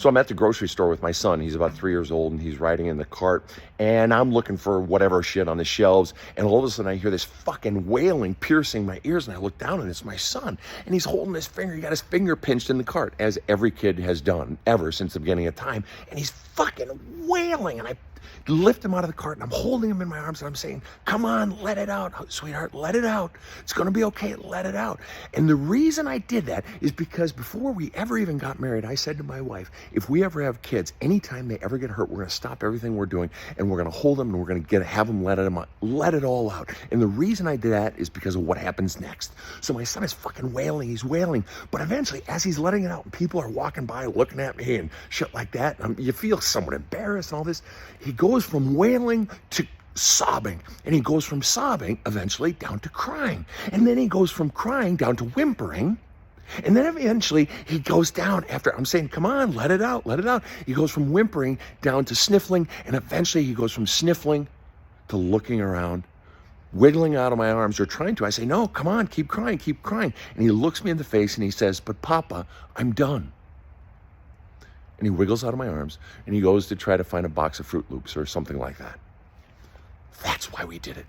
So I'm at the grocery store with my son. He's about 3 years old, and he's riding in the cart, and I'm looking for whatever shit on the shelves, and all of a sudden I hear this fucking wailing piercing my ears, and I look down, and it's my son, and he's holding his finger. He got his finger pinched in the cart, as every kid has done ever since the beginning of time, and he's fucking wailing, and I lift him out of the cart, and I'm holding him in my arms, and I'm saying, come on, let it out, sweetheart, let it out. It's going to be okay, let it out. And the reason I did that is because before we ever even got married, I said to my wife, if we ever have kids, anytime they ever get hurt, we're going to stop everything we're doing, and we're going to hold them, and we're going to have them let it all out. And the reason I did that is because of what happens next. So my son is fucking wailing, he's wailing, but eventually, as he's letting it out, and people are walking by looking at me and shit like that, you feel somewhat embarrassed and all this, he goes from wailing to sobbing, and he goes from sobbing eventually down to crying, and then he goes from crying down to whimpering, and then eventually he goes down after I'm saying, come on, let it out, let it out. He goes from whimpering down to sniffling, and eventually he goes from sniffling to looking around, wiggling out of my arms, or trying to. I say, no, come on, keep crying, keep crying. And he looks me in the face and he says, but Papa, I'm done. And he wiggles out of my arms, and he goes to try to find a box of Fruit Loops or something like that. That's why we did it.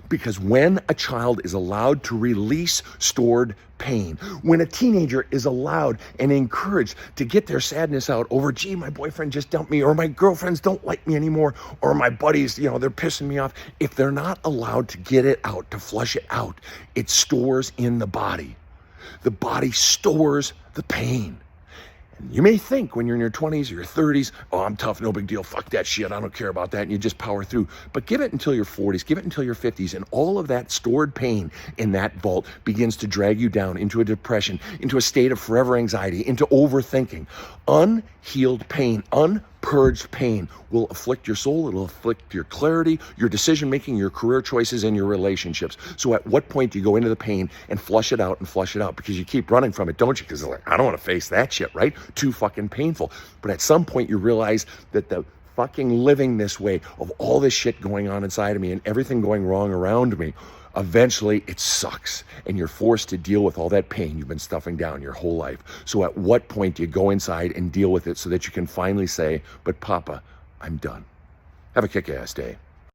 Because when a child is allowed to release stored pain, when a teenager is allowed and encouraged to get their sadness out over, gee, my boyfriend just dumped me, or my girlfriends don't like me anymore, or my buddies, they're pissing me off. If they're not allowed to get it out, to flush it out, it stores in the body. The body stores the pain. You may think when you're in your 20s or your 30s, oh, I'm tough, no big deal, fuck that shit, I don't care about that, and you just power through. But give it until your 40s, give it until your 50s, and all of that stored pain in that vault begins to drag you down into a depression, into a state of forever anxiety, into overthinking. Unhealed pain, unpurged pain will afflict your soul, it'll afflict your clarity, your decision-making, your career choices, and your relationships. So at what point do you go into the pain and flush it out? Because you keep running from it, don't you? Because I don't want to face that shit, right? Too fucking painful. But at some point you realize that the fucking living this way of all this shit going on inside of me and everything going wrong around me, eventually it sucks, and you're forced to deal with all that pain you've been stuffing down your whole life. So at what point do you go inside and deal with it so that you can finally say, but Papa, I'm done. Have a kick-ass day.